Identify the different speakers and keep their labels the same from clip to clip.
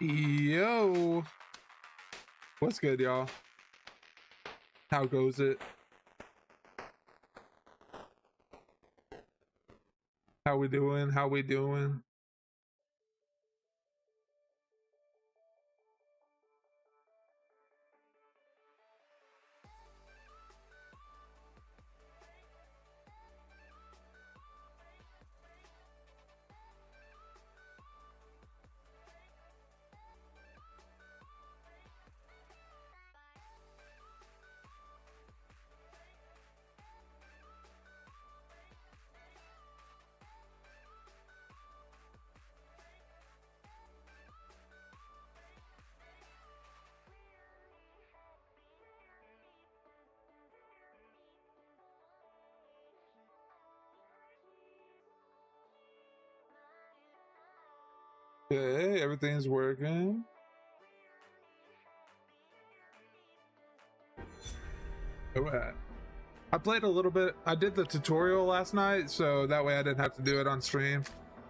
Speaker 1: Yo, what's good, y'all? How goes it? How we doing? How we doing? Okay, everything's working. Alright. I played a little bit. I did the tutorial last night, so that way I didn't have to do it on stream.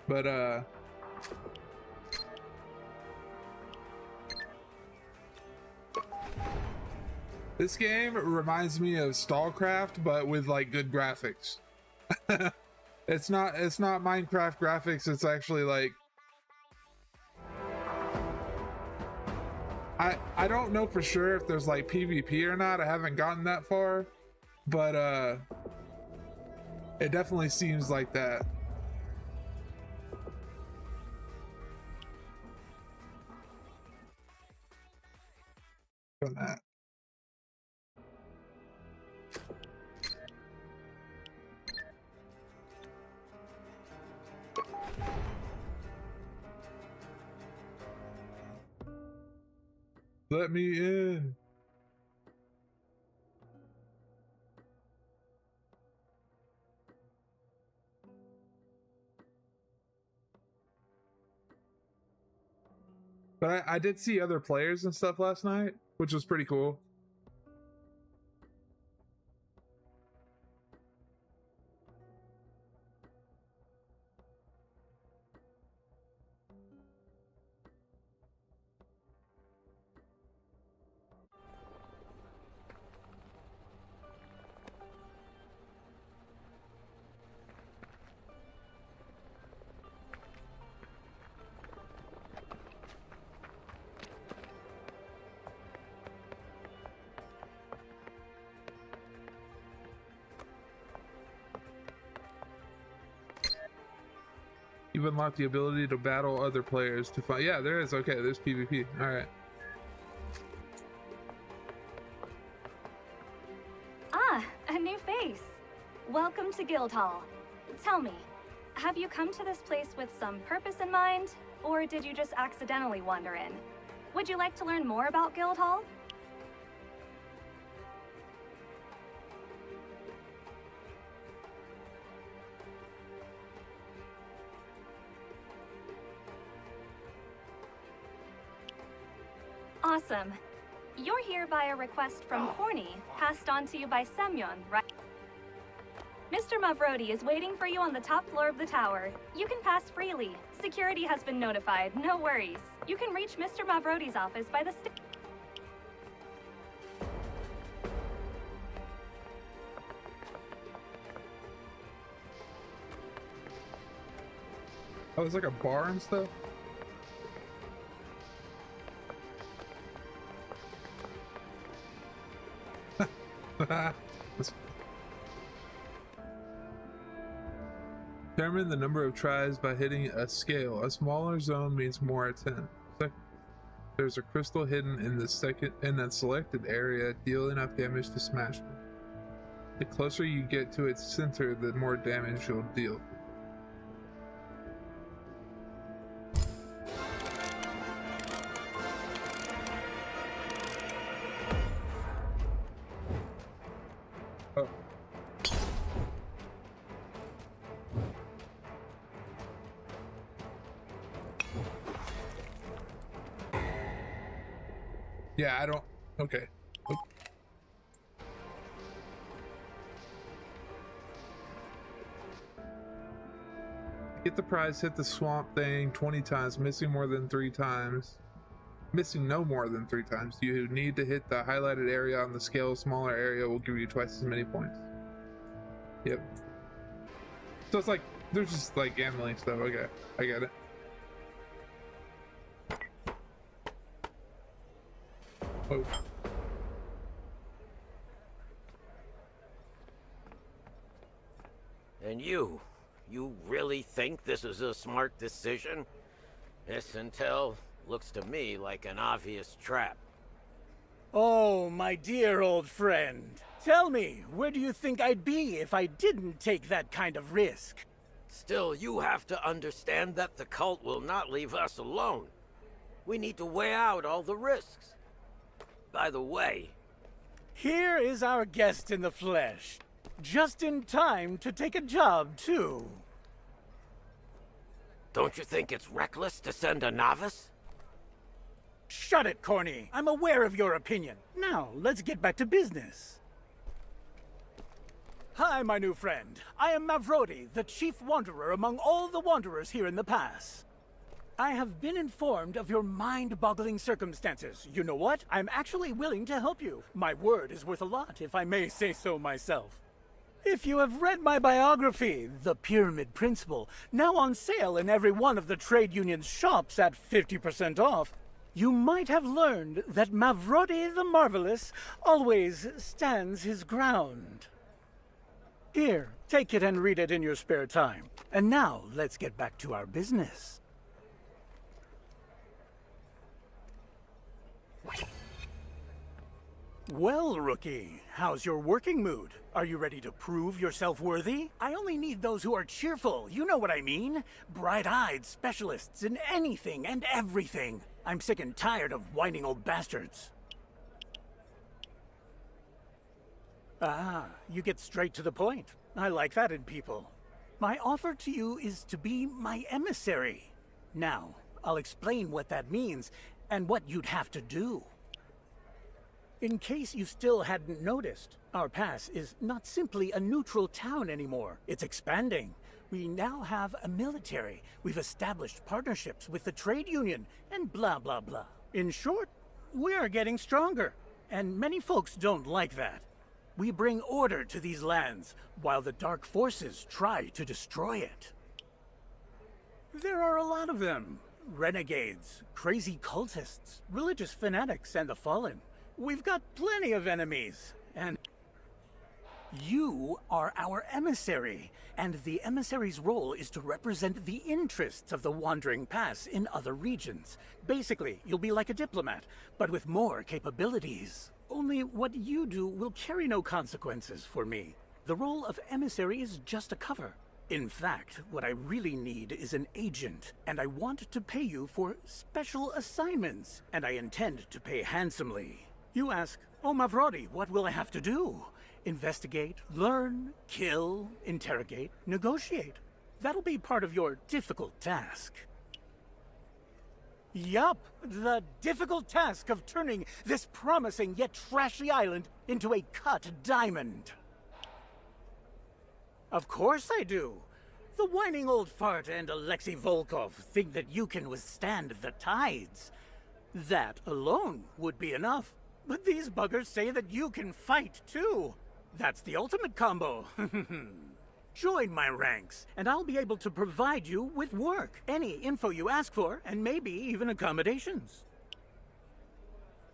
Speaker 1: But this game reminds me of StarCraft, but with like good graphics. It's not Minecraft graphics. It's actually like I don't know for sure if there's like PvP or not. I haven't gotten that far, but it definitely seems like that. From that. Let me in. But I did see other players and stuff last night, which was pretty cool. You've unlocked the ability to battle other players to find. Yeah, there is. Okay, there's PvP. All right.
Speaker 2: Ah, a new face. Welcome to Guildhall. Tell me, have you come to this place with some purpose in mind, or did you just accidentally wander in? Would you like to learn more about Guildhall? Awesome. You're here by a request from Horny, passed on to you by Semyon, right? Mr. Mavrodi is waiting for you on the top floor of the tower. You can pass freely. Security has been notified, no worries. You can reach Mr. Mavrodi's office by the
Speaker 1: Oh, it's like a bar and stuff. Determine the number of tries by hitting a scale. A smaller zone means more attempt. There's a crystal hidden in that selected area, deal enough damage to smash it. The closer you get to its center, the more damage you'll deal. Yeah, I don't. Okay. Oop. Get the prize, hit the swamp thing 20 times, missing more than 3 times. missing no more than 3 times. You need to hit the highlighted area on the scale. Smaller area will give you twice as many points. Yep. So it's like, there's just like gambling stuff. Okay, I get it. Oh.
Speaker 3: And you really think this is a smart decision? This intel looks to me like an obvious trap.
Speaker 4: Oh, my dear old friend. Tell me, where do you think I'd be if I didn't take that kind of risk?
Speaker 3: Still, you have to understand that the cult will not leave us alone. We need to weigh out all the risks. By the way...
Speaker 4: Here is our guest in the flesh. Just in time to take a job, too.
Speaker 3: Don't you think it's reckless to send a novice?
Speaker 4: Shut it, Corny. I'm aware of your opinion. Now, let's get back to business. Hi, my new friend. I am Mavrodi, the chief wanderer among all the wanderers here in the pass. I have been informed of your mind-boggling circumstances. You know what? I'm actually willing to help you. My word is worth a lot, if I may say so myself. If you have read my biography, The Pyramid Principle, now on sale in every one of the trade union's shops at 50% off, you might have learned that Mavrodi the Marvelous always stands his ground. Here, take it and read it in your spare time. And now, let's get back to our business. Well, rookie, how's your working mood? Are you ready to prove yourself worthy? I only need those who are cheerful, you know what I mean? Bright-eyed specialists in anything and everything. I'm sick and tired of whining old bastards. Ah, you get straight to the point. I like that in people. My offer to you is to be my emissary. Now, I'll explain what that means and what you'd have to do. In case you still hadn't noticed, our pass is not simply a neutral town anymore. It's expanding. We now have a military. We've established partnerships with the trade union, and blah, blah, blah. In short, we are getting stronger, and many folks don't like that. We bring order to these lands, while the dark forces try to destroy it. There are a lot of them. Renegades, crazy cultists, religious fanatics, and the fallen. We've got plenty of enemies, and you are our emissary, and the emissary's role is to represent the interests of the Wandering Pass in other regions. Basically, you'll be like a diplomat, but with more capabilities. Only what you do will carry no consequences for me. The role of emissary is just a cover. In fact, what I really need is an agent, and I want to pay you for special assignments, and I intend to pay handsomely. You ask, oh Mavrodi, what will I have to do? Investigate, learn, kill, interrogate, negotiate. That'll be part of your difficult task. Yup, the difficult task of turning this promising yet trashy island into a cut diamond. Of course I do. The whining old fart and Alexei Volkov think that you can withstand the tides. That alone would be enough. But these buggers say that you can fight too. That's the ultimate combo. Join my ranks, and I'll be able to provide you with work, any info you ask for, and maybe even accommodations.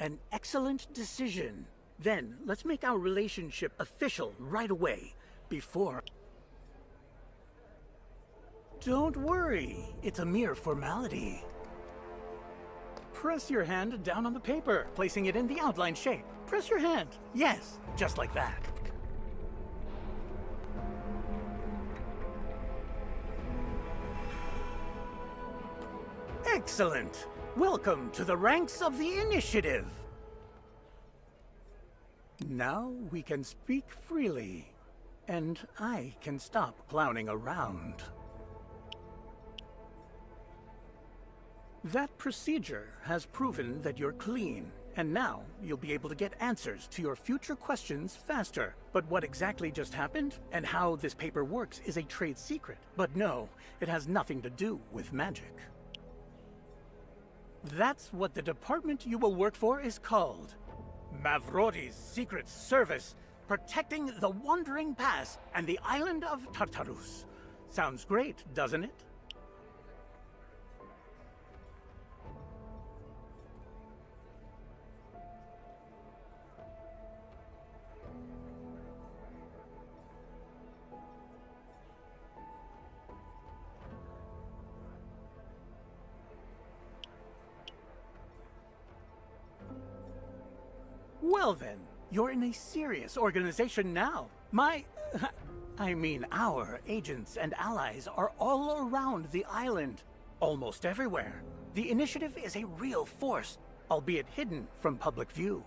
Speaker 4: An excellent decision. Then, let's make our relationship official right away, before... Don't worry, it's a mere formality. Press your hand down on the paper, placing it in the outline shape. Press your hand. Yes, just like that. Excellent! Welcome to the ranks of the initiative! Now we can speak freely, and I can stop clowning around. That procedure has proven that you're clean, and now you'll be able to get answers to your future questions faster. But what exactly just happened, and how this paper works is a trade secret. But no, it has nothing to do with magic. That's what the department you will work for is called. Mavrodi's Secret Service, protecting the Wandering Pass and the island of Tartarus. Sounds great, doesn't it? Well then, you're in a serious organization now. Our agents and allies are all around the island. Almost everywhere. The initiative is a real force, albeit hidden from public view.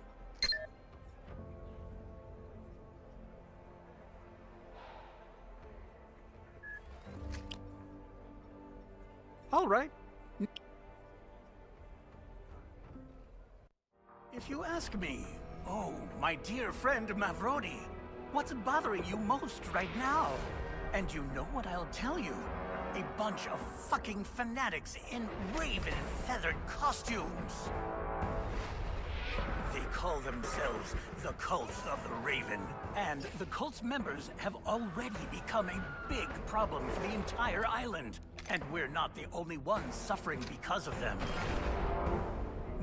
Speaker 4: All right. If you ask me, oh, my dear friend Mavrodi, what's bothering you most right now? And you know what I'll tell you? A bunch of fucking fanatics in raven feathered costumes. They call themselves the Cult of the Raven, and the cult's members have already become a big problem for the entire island, and we're not the only ones suffering because of them.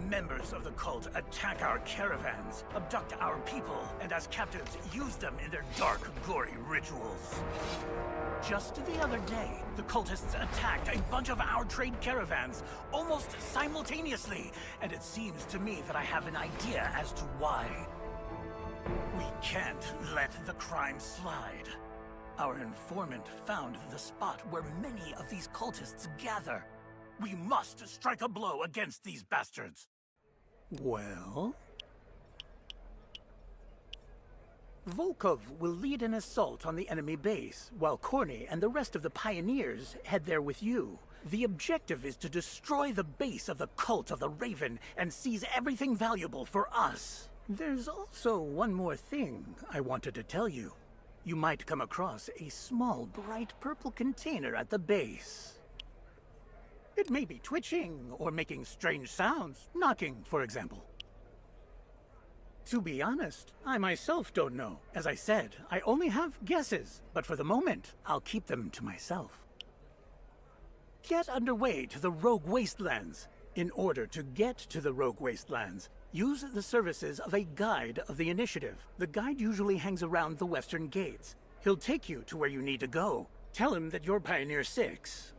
Speaker 4: Members of the cult attack our caravans, abduct our people, and as captives use them in their dark, gory rituals. Just the other day, the cultists attacked a bunch of our trade caravans, almost simultaneously, and it seems to me that I have an idea as to why. We can't let the crime slide. Our informant found the spot where many of these cultists gather. We must strike a blow against these bastards. Well? Volkov will lead an assault on the enemy base, while Corny and the rest of the pioneers head there with you. The objective is to destroy the base of the Cult of the Raven and seize everything valuable for us. There's also one more thing I wanted to tell you. You might come across a small, bright purple container at the base. It may be twitching or making strange sounds, knocking, for example. To be honest, I myself don't know. As I said, I only have guesses, but for the moment, I'll keep them to myself. Get underway to the Rogue Wastelands. In order to get to the Rogue Wastelands, use the services of a guide of the initiative. The guide usually hangs around the western gates. He'll take you to where you need to go. Tell him that you're Pioneer 6.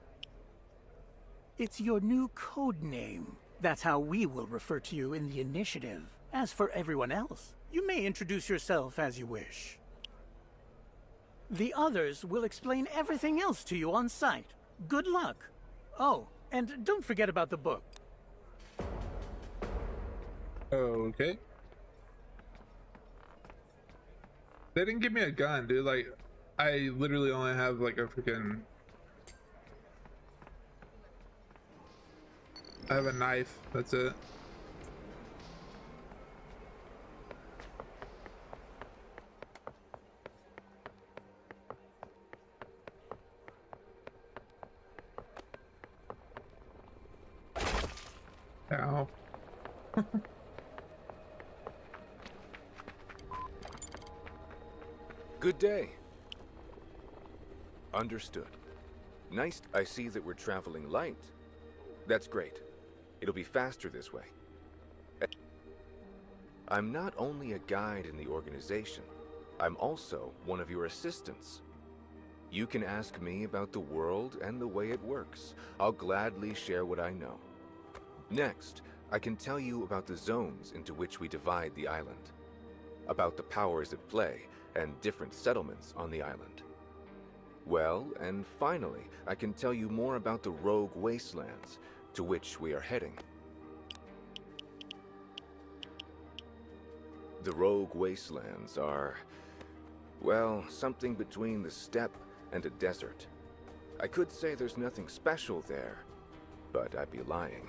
Speaker 4: It's your new code name. That's how we will refer to you in the initiative. As for everyone else, you may introduce yourself as you wish. The others will explain everything else to you on site. Good luck. Oh, and don't forget about the book.
Speaker 1: Okay. They didn't give me a gun, dude. Like, I literally only have like a freaking... I have a knife, that's it. Ow.
Speaker 5: Good day. Understood. Nice. I see that we're traveling light. That's great. It'll be faster this way. I'm not only a guide in the organization, I'm also one of your assistants. You can ask me about the world and the way it works. I'll gladly share what I know. Next, I can tell you about the zones into which we divide the island, about the powers at play and different settlements on the island. Well, and finally, I can tell you more about the Rogue Wastelands, to which we are heading. The Rogue Wastelands are, well, something between the steppe and a desert. I could say there's nothing special there, but I'd be lying.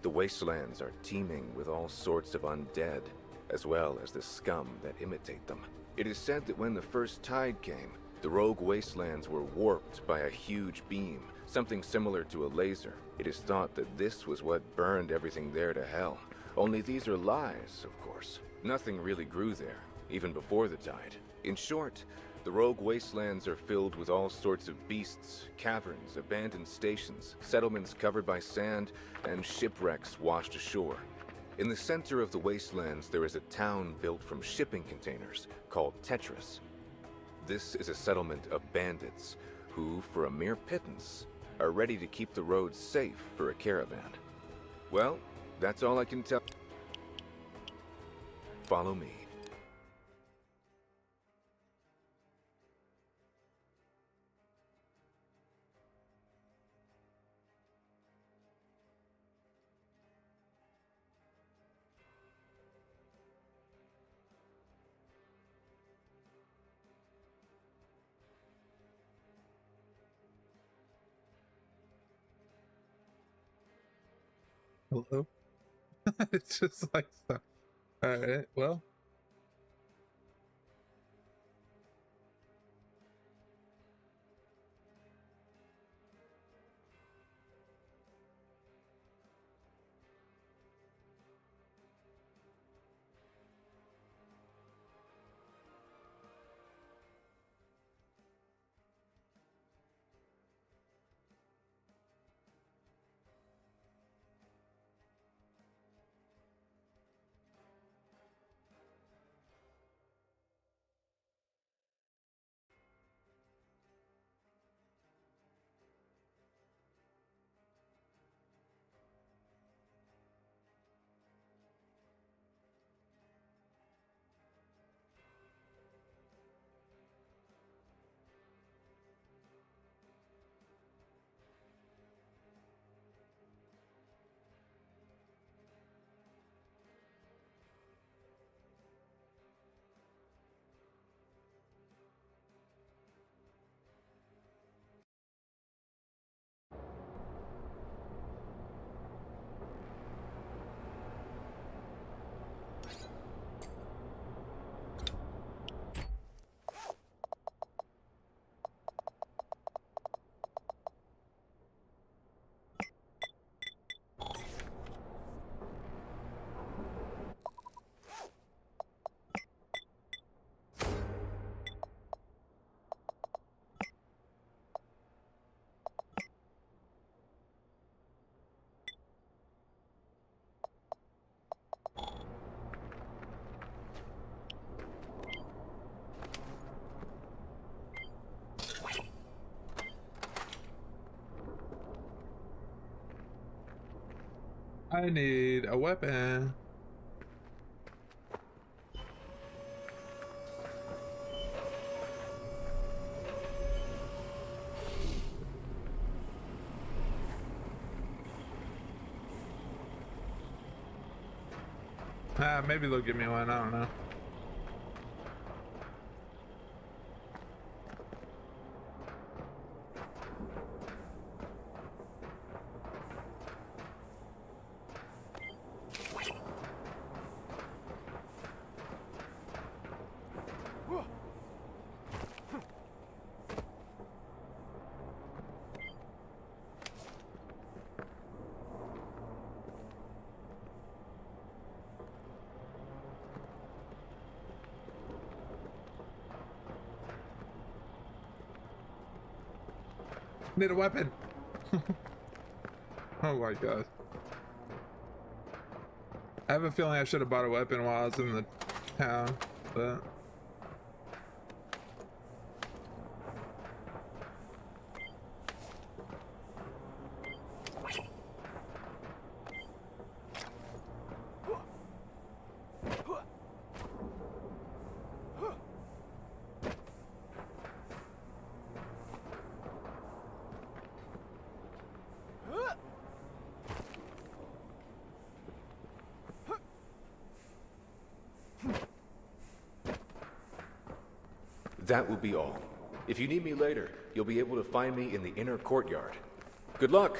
Speaker 5: The Wastelands are teeming with all sorts of undead, as well as the scum that imitate them. It is said that when the first tide came, The rogue wastelands were warped by a huge beam, something similar to a laser. It is thought that this was what burned everything there to hell. Only these are lies, of course. Nothing really grew there, even before the tide. In short, the rogue wastelands are filled with all sorts of beasts, caverns, abandoned stations, settlements covered by sand, and shipwrecks washed ashore. In the center of the wastelands, there is a town built from shipping containers called Tetris. This is a settlement of bandits who, for a mere pittance, are ready to keep the roads safe for a caravan. Well, that's all I can tell. Follow me.
Speaker 1: Hello? It's just like stuff. Alright, well. I need a weapon. Maybe they'll give me one, I don't know. Need a weapon. Oh my god. I have a feeling I should have bought a weapon while I was in the town, but
Speaker 5: That will be all. If you need me later, you'll be able to find me in the inner courtyard. Good luck!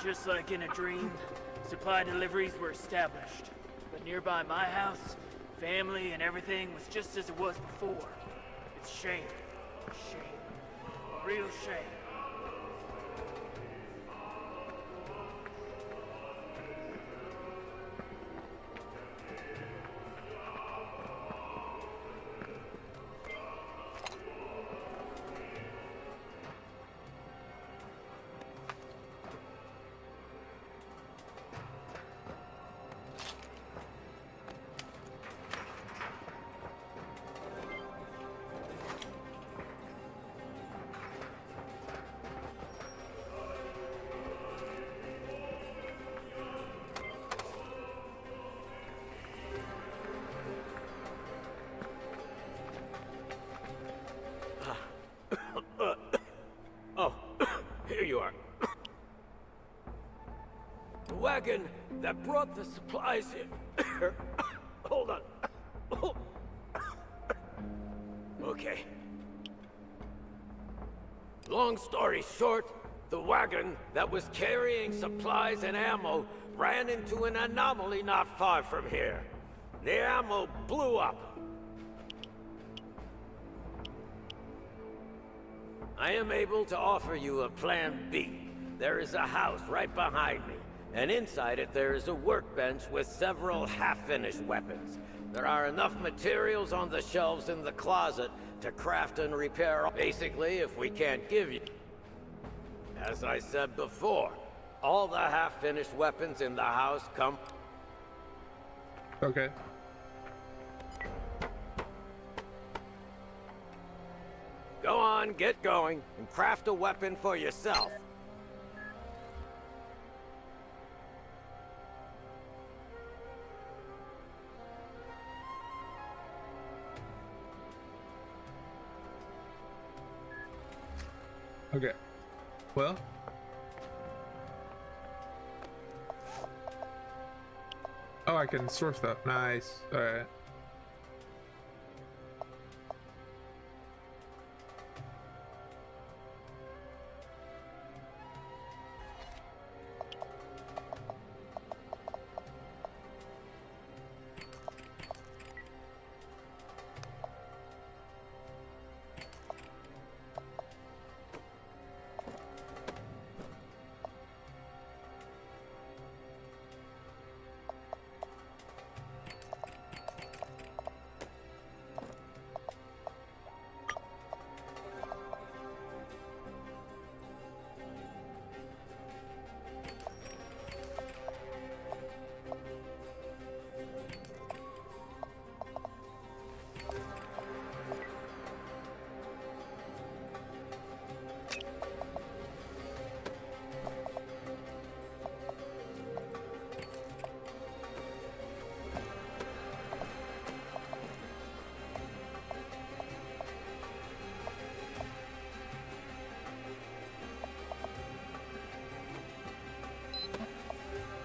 Speaker 6: Just like in a dream, supply deliveries were established. But nearby my house, family and everything was just as it was before. It's shame. Shame. A real shame.
Speaker 3: Oh, here you are. The wagon that brought the supplies here. Hold on. Okay. Long story short, the wagon that was carrying supplies and ammo ran into an anomaly not far from here. The ammo blew up. I am able to offer you a plan B. There is a house right behind me, and inside it there is a workbench with several half-finished weapons. There are enough materials on the shelves in the closet to craft and repair. Basically, if we can't give you... As I said before, all the half-finished weapons in the house come...
Speaker 1: Okay.
Speaker 3: Go on, get going, and craft a weapon for yourself.
Speaker 1: Okay. Well. Oh, I can store stuff. Nice. All right.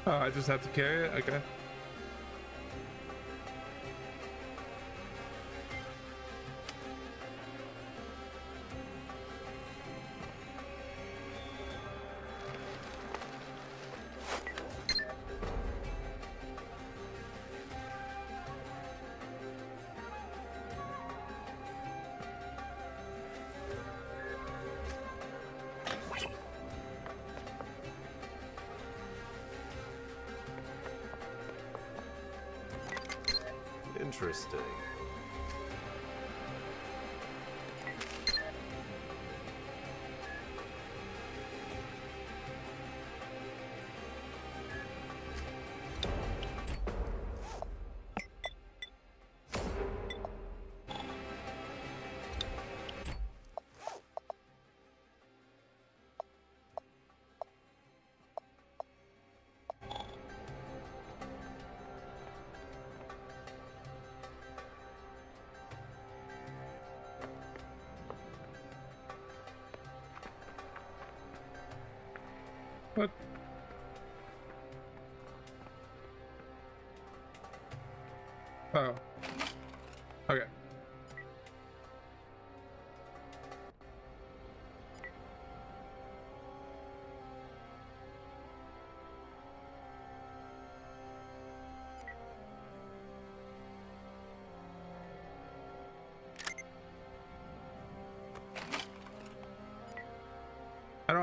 Speaker 1: Oh, I just have to carry it? Okay.
Speaker 5: Interesting.
Speaker 1: What? Oh. Okay.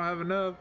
Speaker 1: have enough.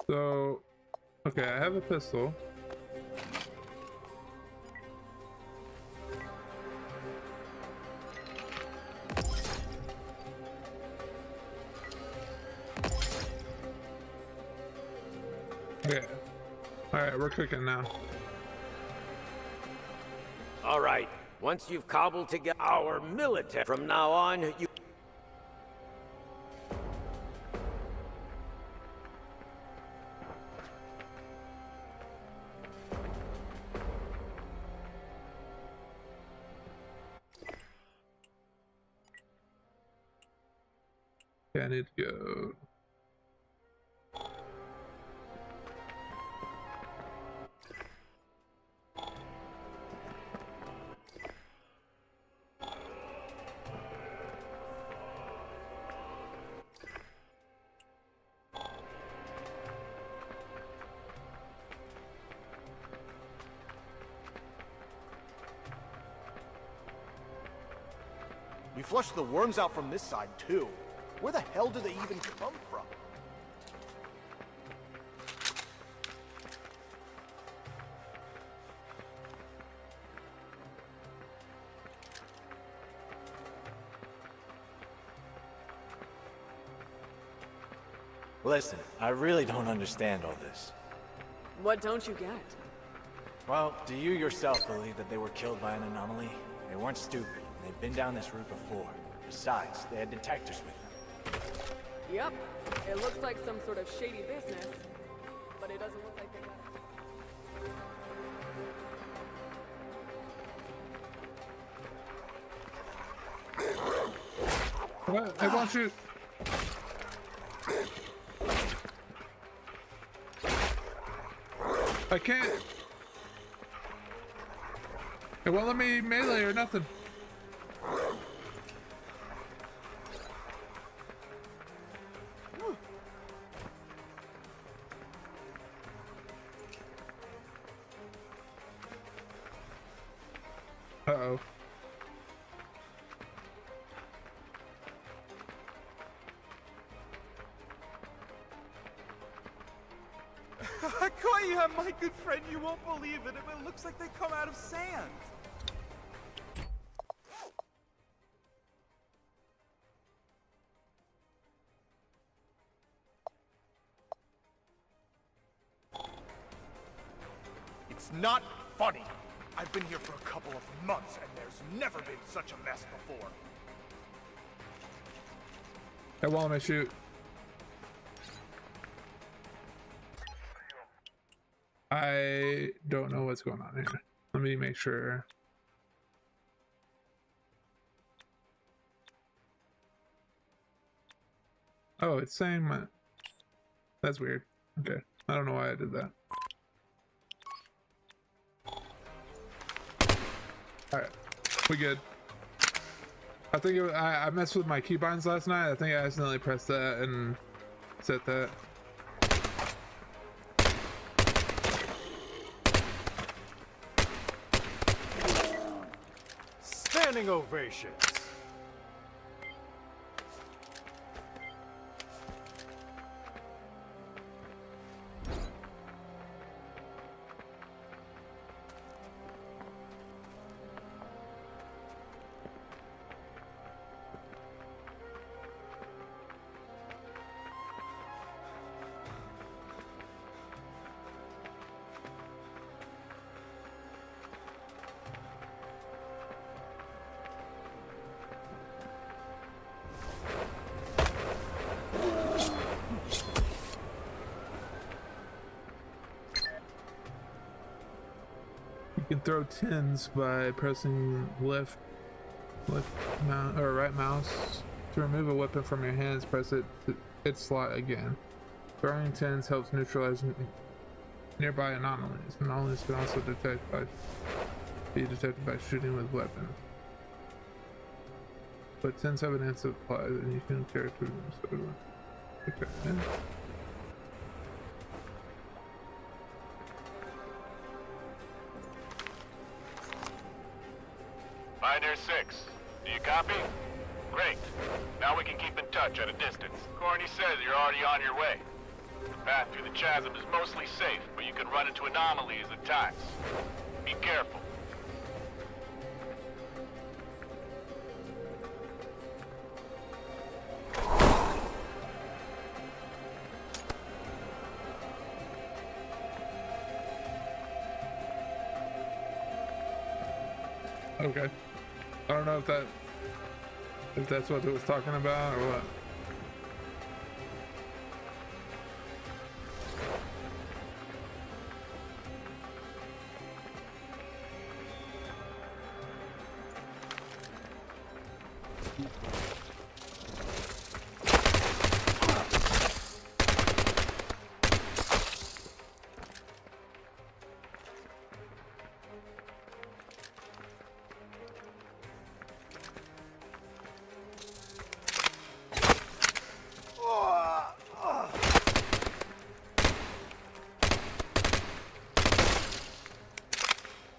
Speaker 1: So, okay, I have a pistol. Okay. Alright, we're cooking now.
Speaker 3: All right. Once you've cobbled together our military, from now on, you...
Speaker 1: Okay, I need to go.
Speaker 7: We flushed the worms out from this side, too. Where the hell do they even come from?
Speaker 8: Listen, I really don't understand all this.
Speaker 9: What don't you get?
Speaker 8: Well, do you yourself believe that they were killed by an anomaly? They weren't stupid. They've been down this route before. Besides, they had detectors with them.
Speaker 9: Yep. It looks like some sort of shady business, but it doesn't look like they got it.
Speaker 1: What? I want you. I can't. It won't let me melee or nothing. Uh-oh.
Speaker 7: Koya, my good friend, you won't believe it. It looks like they come out of sand. It's not funny. I've been here for a couple of months, and there's never been such a mess before.
Speaker 1: Hey, wall me shoot. I don't know what's going on here. Let me make sure. Oh, it's saying my... That's weird. Okay. I don't know why I did that. Alright. We good. I think it, I messed with my keybinds last night. I think I accidentally pressed that and set that.
Speaker 7: Standing ovations.
Speaker 1: You can throw tins by pressing left mouse or right mouse. To remove a weapon from your hands, press it to its slot again. Throwing tins helps neutralize nearby anomalies. Anomalies can also be detected by shooting with weapons. But tins have an instant apply, and you can character them. Okay.
Speaker 10: Pioneer 6, do you copy? Great. Now we can keep in touch at a distance. Corny says you're already on your way. The path through the chasm is mostly safe, but you can run into anomalies at times. Be careful.
Speaker 1: Okay. I don't know if that's what it was talking about or what.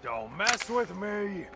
Speaker 10: Don't mess with me!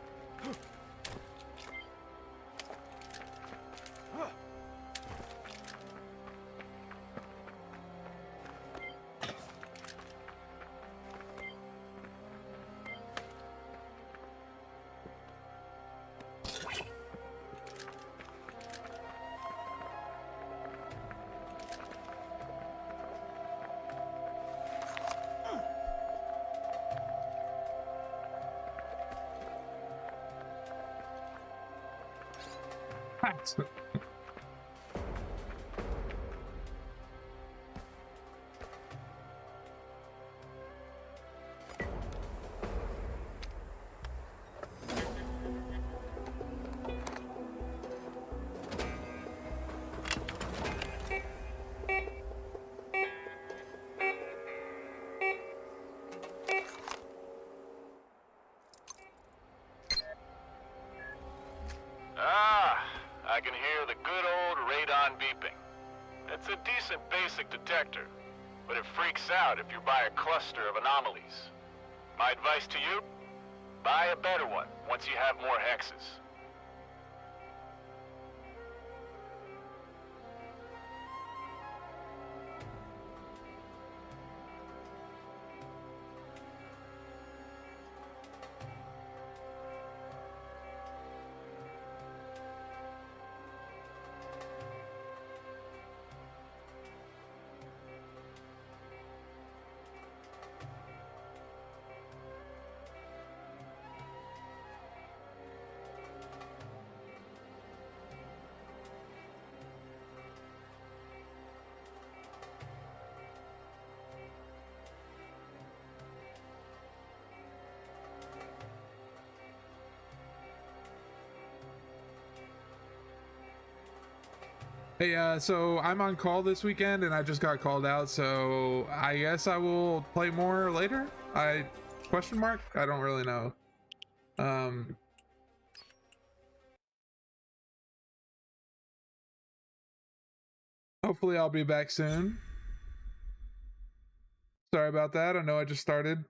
Speaker 10: I can hear the good old radon beeping. It's a decent basic detector, but it freaks out if you're by a cluster of anomalies. My advice to you? Buy a better one once you have more hexes.
Speaker 1: Hey, so I'm on call this weekend and I just got called out, so I guess I will play more later? Question mark? I don't really know. Hopefully I'll be back soon. Sorry about that. I know I just started.